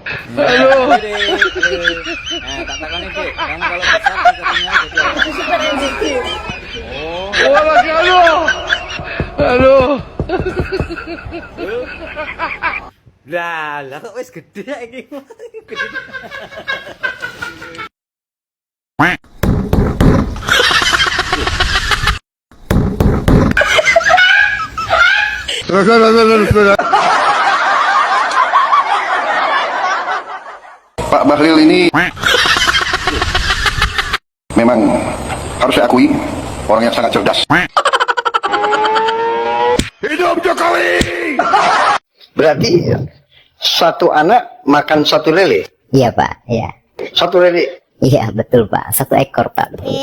Nah, tak takoni, Dik. Kamu kalau besar cita-citanya jadi apa? Super NGQ. Oh, lah kok wis gede ya iki. Gede. Pak Bahlil ini memang harus saya akui orang yang sangat cerdas. Hidup Jokowi! Berarti satu anak makan satu lele? Iya Pak, iya. Satu lele? Iya betul Pak, 1 ekor Pak. Betul.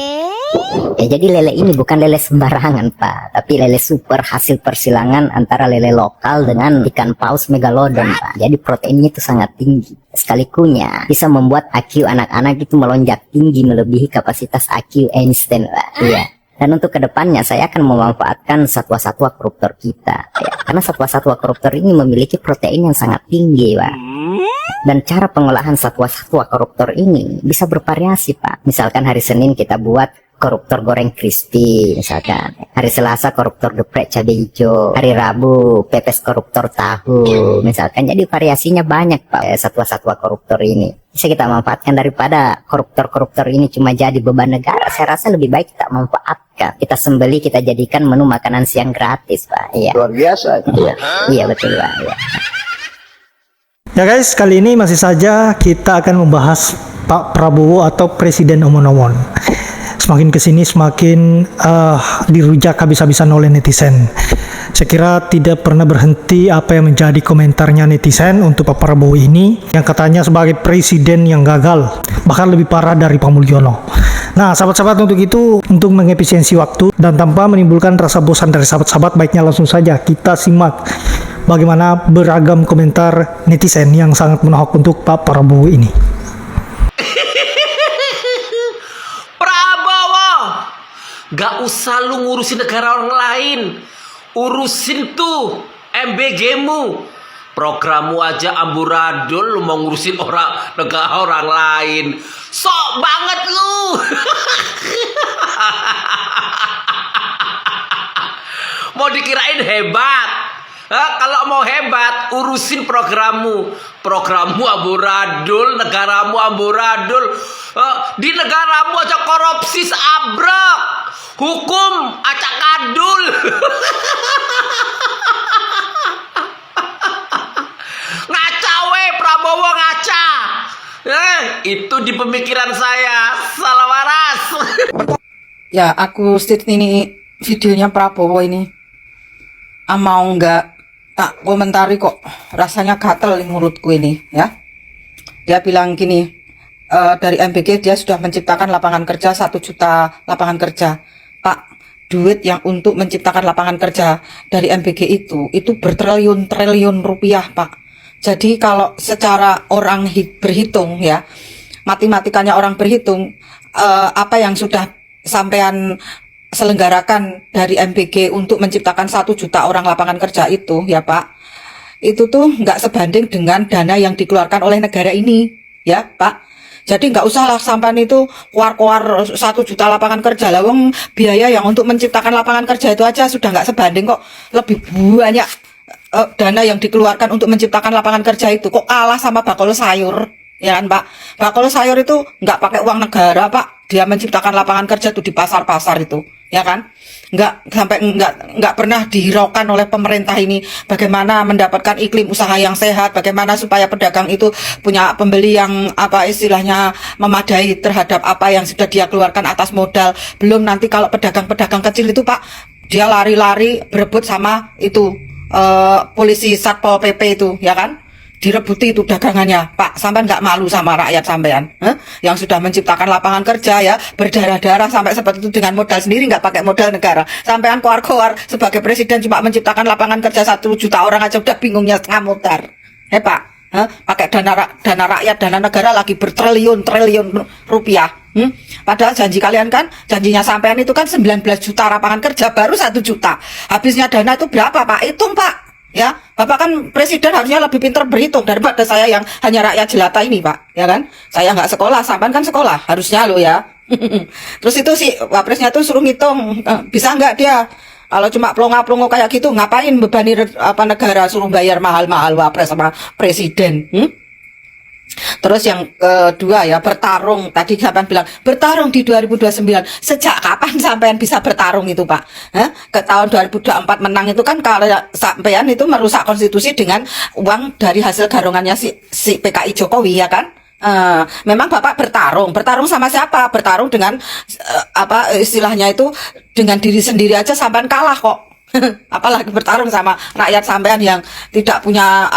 Ya jadi lele ini bukan lele sembarangan Pak, tapi lele super hasil persilangan antara lele lokal dengan ikan paus megalodon Pak. Jadi proteinnya itu sangat tinggi. Sekali kunyah bisa membuat IQ anak-anak itu melonjak tinggi melebihi kapasitas IQ Einstein Pak. Iya. Dan untuk kedepannya saya akan memanfaatkan satwa-satwa koruptor kita ya. Karena satwa-satwa koruptor ini memiliki protein yang sangat tinggi Pak. Dan cara pengolahan satwa-satwa koruptor ini bisa bervariasi Pak. Misalkan hari Senin kita buat koruptor goreng crispy misalkan. Hari Selasa koruptor geprek cabai hijau. Hari Rabu pepes koruptor tahu misalkan. Jadi variasinya banyak Pak satwa-satwa koruptor ini. Bisa kita manfaatkan daripada koruptor-koruptor ini cuma jadi beban negara. Saya rasa lebih baik kita manfaatkan. Kita sembeli, kita jadikan menu makanan siang gratis Pak. Iya. Luar biasa. Iya, iya betul Pak. Iya. Ya guys, kali ini masih saja kita akan membahas Pak Prabowo atau Presiden Omon-Omon. Semakin kesini semakin dirujak habis-habisan oleh netizen. Saya kira tidak pernah berhenti apa yang menjadi komentarnya netizen untuk Pak Prabowo ini, yang katanya sebagai presiden yang gagal, bahkan lebih parah dari Pak Mulyono. Nah, sahabat-sahabat, untuk itu, untuk mengefisiensi waktu dan tanpa menimbulkan rasa bosan dari sahabat-sahabat, baiknya langsung saja kita simak bagaimana beragam komentar netizen yang sangat menohok untuk Pak Prabowo ini. Prabowo, gak usah lu ngurusin negara orang lain, urusin tuh MBG-mu. Programmu aja amburadul, lu mau ngurusin negara orang lain. Sok banget lu. Mau dikirain hebat. Kalau mau hebat, urusin programmu. Programmu amburadul, negaramu amburadul. Di negaramu aja korupsi seabrek. Hukum acak kadul. Ngaca we, Prabowo ngaca. Itu di pemikiran saya. Salah waras. Ya, aku state ini videonya Prabowo ini. Mau nggak tak komentari kok. Rasanya gatel nih mulutku ini ya. Dia bilang gini, dari MBG dia sudah menciptakan lapangan kerja 1 juta lapangan kerja. Pak, duit yang untuk menciptakan lapangan kerja dari MBG itu bertriliun-triliun rupiah Pak. Jadi kalau secara orang berhitung ya, matematikanya orang berhitung, apa yang sudah sampean selenggarakan dari MBG untuk menciptakan 1 juta orang lapangan kerja itu ya Pak, itu tuh nggak sebanding dengan dana yang dikeluarkan oleh negara ini ya Pak. Jadi nggak usah lah sampean itu keluar 1 juta lapangan kerja lah, wong biaya yang untuk menciptakan lapangan kerja itu aja sudah nggak sebanding kok. Lebih banyak dana yang dikeluarkan untuk menciptakan lapangan kerja itu kok kalah sama bakul sayur ya kan Pak. Bakul sayur itu nggak pakai uang negara Pak, dia menciptakan lapangan kerja itu di pasar-pasar itu ya kan. Nggak pernah dihiraukan oleh pemerintah ini bagaimana mendapatkan iklim usaha yang sehat, bagaimana supaya pedagang itu punya pembeli yang apa istilahnya memadai terhadap apa yang sudah dia keluarkan atas modal. Belum nanti kalau pedagang-pedagang kecil itu Pak, dia lari-lari berebut sama itu polisi Satpol PP itu ya kan, direbuti itu dagangannya Pak. Sampean nggak malu sama rakyat sampean yang sudah menciptakan lapangan kerja ya, berdarah-darah sampai seperti itu dengan modal sendiri, nggak pakai modal negara. Sampean koar-koar sebagai presiden cuma menciptakan lapangan kerja 1 juta orang aja udah bingungnya setengah modar ya Pak. Pakai dana rakyat, dana negara lagi bertriliun-triliun rupiah. Padahal janji kalian kan, janjinya sampean itu kan 19 juta lapangan kerja, baru 1 juta. Habisnya dana itu berapa Pak? Hitung Pak. ya. Bapak kan presiden harusnya lebih pintar berhitung daripada saya yang hanya rakyat jelata ini, Pak, ya kan? Saya nggak sekolah, sampean kan sekolah, harusnya lo ya. Terus itu si wapresnya tuh suruh ngitung, bisa nggak dia kalau cuma plonga-plongo kayak gitu, ngapain bebani negara suruh bayar mahal-mahal wapres sama presiden? Terus yang kedua ya, bertarung. Tadi sampean bilang bertarung di 2029. Sejak kapan sampean bisa bertarung itu, Pak? Ke tahun 2024 menang itu kan kalau sampean itu merusak konstitusi dengan uang dari hasil garungannya si PKI Jokowi, ya kan? Memang Bapak bertarung sama siapa? Bertarung dengan istilahnya itu dengan diri sendiri aja sampean kalah kok. Apalagi bertarung sama rakyat sampean yang tidak punya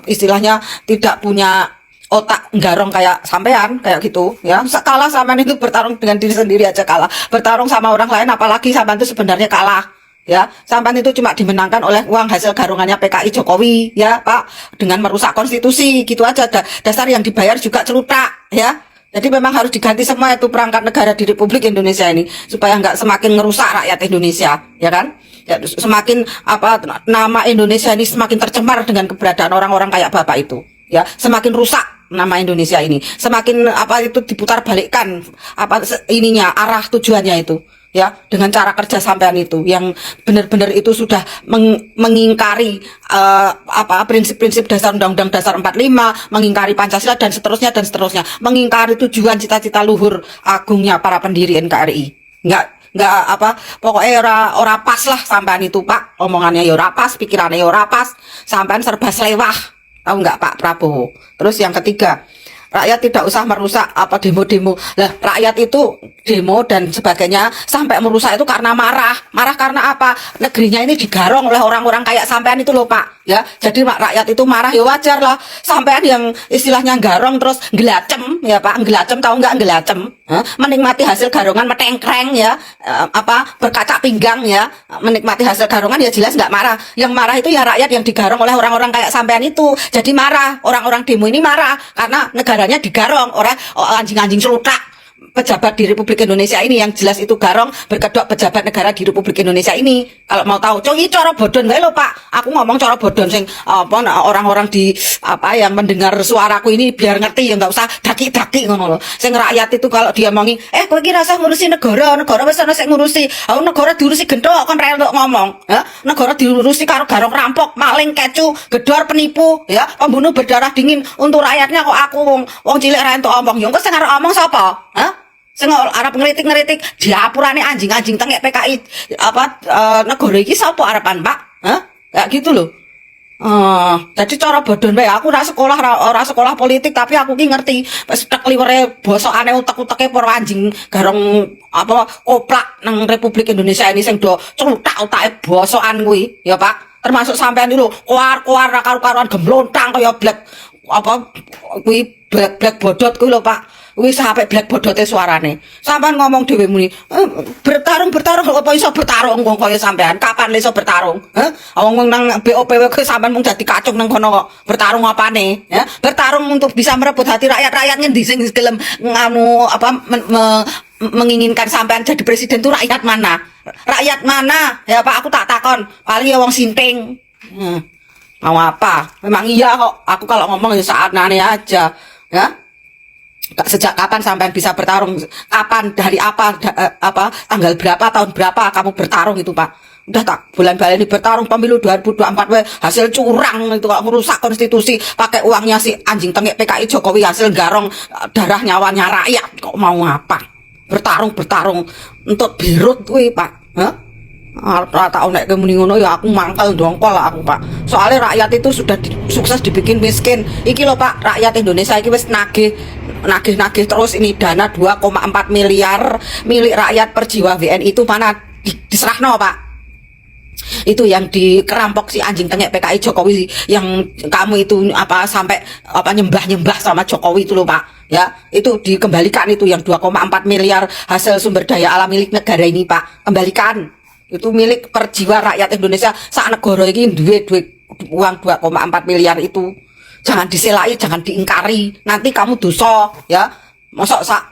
istilahnya tidak punya otak garong kayak sampean kayak gitu ya. Kalah sampean itu bertarung dengan diri sendiri aja kalah. Bertarung sama orang lain apalagi sampean itu sebenarnya kalah. Ya, sampean itu cuma dimenangkan oleh uang hasil garungannya PKI Jokowi, ya Pak, dengan merusak konstitusi, gitu aja. Dasar yang dibayar juga celutak, ya. Jadi memang harus diganti semua itu perangkat negara di Republik Indonesia ini supaya nggak semakin merusak rakyat Indonesia, ya kan? Ya, semakin nama Indonesia ini semakin tercemar dengan keberadaan orang-orang kayak Bapak itu, ya. Semakin rusak nama Indonesia ini, semakin itu diputar balikkan ininya arah tujuannya itu. Ya, dengan cara kerja sampean itu yang benar-benar itu sudah mengingkari prinsip-prinsip dasar Undang-Undang Dasar 45, mengingkari Pancasila dan seterusnya, mengingkari tujuan cita-cita luhur agungnya para pendiri NKRI. Enggak pokoknya ora pas lah sampean itu, Pak. Omongannya ya ora pas, pikirannya ya ora pas, sampean serba selewah. Tahu enggak, Pak Prabowo? Terus yang ketiga, rakyat tidak usah merusak demo-demo. Lah, rakyat itu demo dan sebagainya sampai merusak itu karena marah. Marah karena apa? Negerinya ini digarong oleh orang-orang kayak sampean itu loh, Pak. Ya, jadi rakyat itu marah ya wajar lah. Sampean yang istilahnya garong terus ngelacem, ya Pak, ngelacem tahu nggak ngelacem? Menikmati hasil garongan metengkreng ya, berkaca pinggang ya, menikmati hasil garongan ya jelas nggak marah. Yang marah itu ya rakyat yang digarong oleh orang-orang kayak sampean itu. Jadi marah, orang-orang demo ini marah karena negaranya digarong oleh anjing-anjing celutak. Pejabat di Republik Indonesia ini yang jelas itu garong berkedok pejabat negara di Republik Indonesia ini. Kalau mau tahu, ini cara bodon wae lho, Pak. Aku ngomong cara bodon sing orang-orang di yang mendengar suaraku ini biar ngerti ya, nggak usah daki-daki ngono lho. Sing rakyat itu kalau dia ngomongi, kowe iki rasa ngurusi negara wis ana sing ngurusi. Negara diurusi gendok kon ra entuk ngomong, ya. Negara diurusi karo garong rampok, maling, kecu, gedor, penipu, ya, pembunuh berdarah dingin untuk rakyatnya kok aku wong cilik ra entuk omong. Ya engko sing arep omong sapa? Sing arep ngeritik-ngeritik diapurane anjing-anjing tengek PKI negara iki sapa arepan, Pak? Kayak gitu loh. Jadi cara bodon bae aku ora sekolah politik tapi aku ki ngerti wis tek liwere bosokane utek-uteke para anjing garong koplak nang Republik Indonesia ini sing do celutak-utake bosokan kuwi ya, Pak. Termasuk sampean itu koar-koar karo-karuan gemlontang kaya black kuwi black bodot kuwi lho, Pak. Wis sampai black bodote suarane. Sampean ngomong dhewe muni, bertarung apa iso bertarung wong kaya sampean? Kapan iso bertarung? Wong nang BOPW sampean mung dadi kacung nang kono kok. Bertarung apane? Ya, bertarung untuk bisa merebut hati rakyat ngendi sing gelem menginginkan sampean jadi presiden itu rakyat mana? Rakyat mana? Ya Pak, aku tak takon. Paling ya wong sinting. Mau apa? Memang iya kok. Aku kalau ngomong ya saatane aja. Ya. Sejak kapan sampean bisa bertarung? Kapan, dari tanggal berapa, tahun berapa kamu bertarung itu, Pak? Udah tak bulan baleni bertarung pemilu 2024 hasil curang itu kok merusak konstitusi pakai uangnya si anjing tengek PKI Jokowi hasil garong darah nyawanya rakyat. Kok mau apa? Bertarung untuk birut kuwi, Pak. Tak nek muni ngono ya aku mangkel dongkol aku, Pak. Soalnya rakyat itu sudah sukses dibikin miskin. Iki lho, Pak, rakyat Indonesia iki wis nagih terus ini dana 2,4 miliar milik rakyat per jiwa WNI itu mana diserahno, Pak. Itu yang dikerampok si anjing tengek PKI Jokowi yang kamu itu sampai nyembah sama Jokowi itu loh, Pak. Ya, itu dikembalikan itu yang 2,4 miliar hasil sumber daya alam milik negara ini, Pak. Kembalikan. Itu milik per jiwa rakyat Indonesia sak negara iki duwe uang 2,4 miliar itu. Jangan diselai, jangan diingkari. Nanti kamu dosa, ya. Mosok sak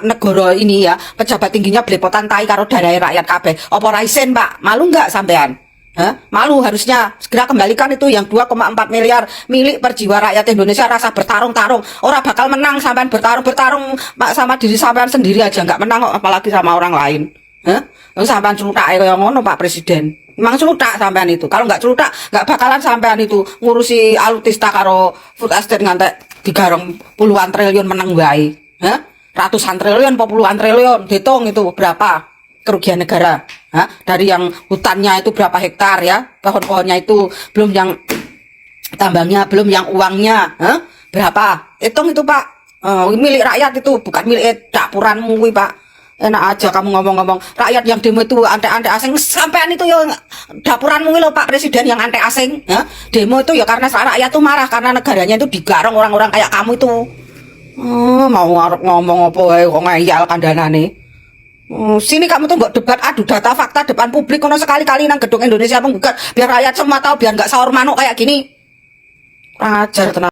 negara ini ya, pejabat tingginya belepotan tai karo darah rakyat kabeh. Apa ra isin, Pak? Malu enggak sampean? Hah? Malu harusnya segera kembalikan itu yang 2,4 miliar milik per jiwa rakyat Indonesia. Rasa bertarung-tarung, orang bakal menang sampean bertarung sama diri sampean sendiri aja nggak menang kok, apalagi sama orang lain. Hah? Sampean celutak kaya ngono Pak Presiden. Emang celutak sampean itu. Kalau nggak celutak nggak bakalan sampean itu ngurusi Alutista karo food estate ngantek digarong puluhan triliun menang wae. Hah? Ratusan triliun, puluhan triliun, dihitung itu berapa kerugian negara. Hah? Dari yang hutannya itu berapa hektar ya, pohon-pohonnya itu belum yang tambangnya, belum yang uangnya. Hah? Berapa? Hitung itu Pak. Milik rakyat itu, bukan milik dapuranmu Pak. Enak aja kamu ngomong-ngomong rakyat yang demo itu antek-antek asing, sampean itu ya dapuranmu loh Pak Presiden yang antek asing. Ya? Demo itu ya karena rakyat tuh marah karena negaranya itu digarong orang-orang kayak kamu itu. Mau ngomong apa wae kok ngeyel kandhanane. Sini kamu tuh buat debat adu data fakta depan publik kono sekali-kali nang gedung Indonesia Menggugat biar rakyat semua tahu biar nggak sahur manuk kayak gini. Ajar tenang.